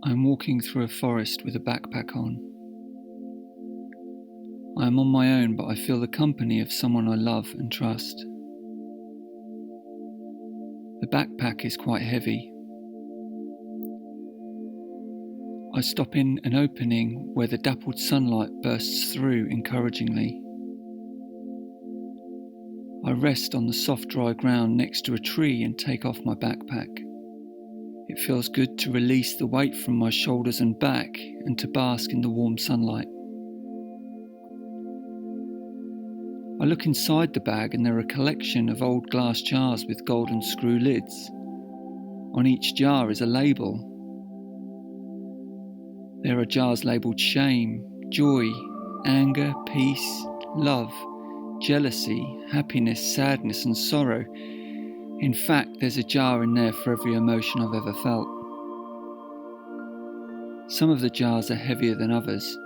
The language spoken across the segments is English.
I'm walking through a forest with a backpack on. I am on my own, but I feel the company of someone I love and trust. The backpack is quite heavy. I stop in an opening where the dappled sunlight bursts through encouragingly. I rest on the soft dry ground next to a tree and take off my backpack. It feels good to release the weight from my shoulders and back and to bask in the warm sunlight. I look inside the bag and there are a collection of old glass jars with golden screw lids. On each jar is a label. There are jars labelled shame, joy, anger, peace, love, jealousy, happiness, sadness and sorrow. In fact, there's a jar in there for every emotion I've ever felt. Some of the jars are heavier than others.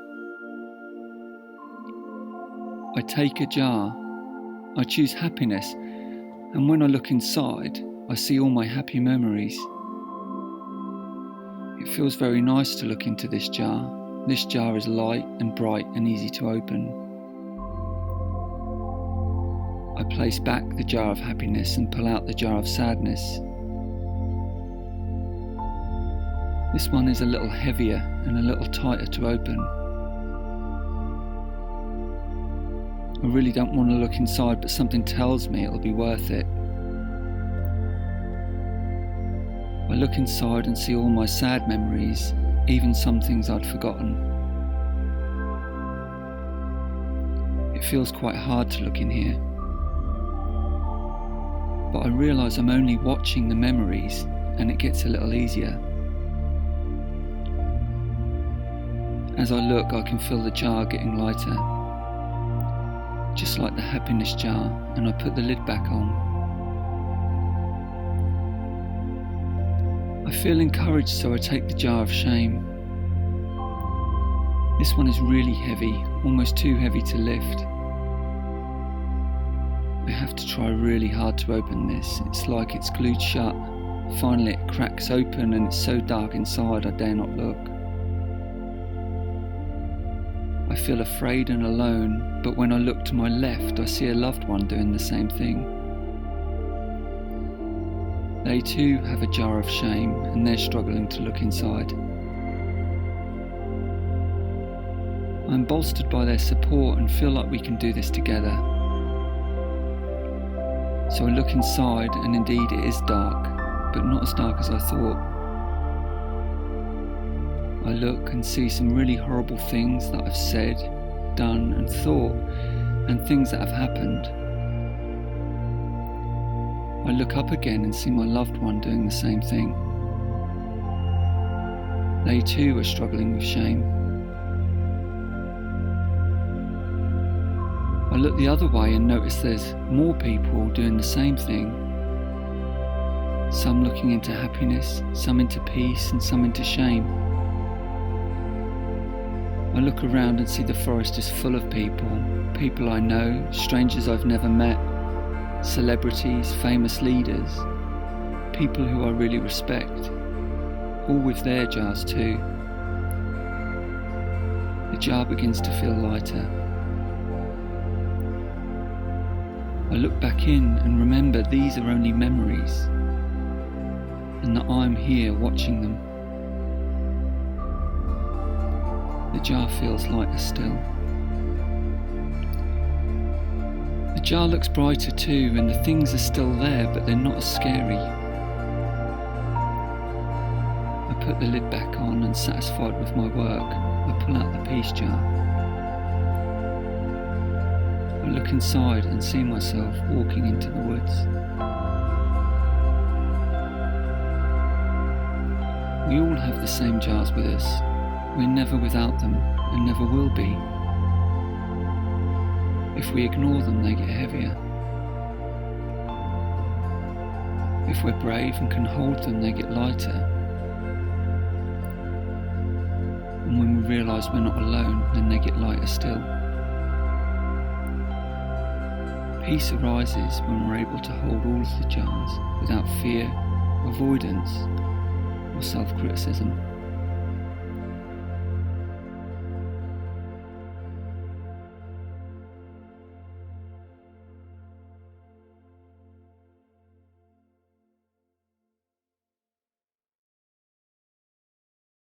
I take a jar. I choose happiness, and when I look inside, I see all my happy memories. It feels very nice to look into this jar. This jar is light and bright and easy to open. I place back the jar of happiness and pull out the jar of sadness. This one is a little heavier and a little tighter to open. I really don't want to look inside, but something tells me it'll be worth it. I look inside and see all my sad memories, even some things I'd forgotten. It feels quite hard to look in here. But I realise I'm only watching the memories and it gets a little easier. As I look, I can feel the jar getting lighter, just like the happiness jar, and I put the lid back on. I feel encouraged, so I take the jar of shame. This one is really heavy, almost too heavy to lift. I have to try really hard to open this. It's like it's glued shut. Finally it cracks open and it's so dark inside I dare not look. I feel afraid and alone, but when I look to my left I see a loved one doing the same thing. They too have a jar of shame and they're struggling to look inside. I'm bolstered by their support and feel like we can do this together. So I look inside and indeed it is dark, but not as dark as I thought. I look and see some really horrible things that I've said, done and thought, and things that have happened. I look up again and see my loved one doing the same thing. They too are struggling with shame. I look the other way and notice there's more people doing the same thing. Some looking into happiness, some into peace and some into shame. I look around and see the forest is full of people. People I know, strangers I've never met, celebrities, famous leaders, people who I really respect, all with their jars too. The jar begins to feel lighter. I look back in and remember these are only memories and that I'm here watching them. The jar feels lighter still. The jar looks brighter too and the things are still there but they're not as scary. I put the lid back on and satisfied with my work, I pull out the peace jar. I look inside and see myself walking into the woods. We all have the same jars with us. We're never without them and never will be. If we ignore them, they get heavier. If we're brave and can hold them, they get lighter. And when we realise we're not alone, then they get lighter still. Peace arises when we're able to hold all of the jars without fear, avoidance, or self-criticism.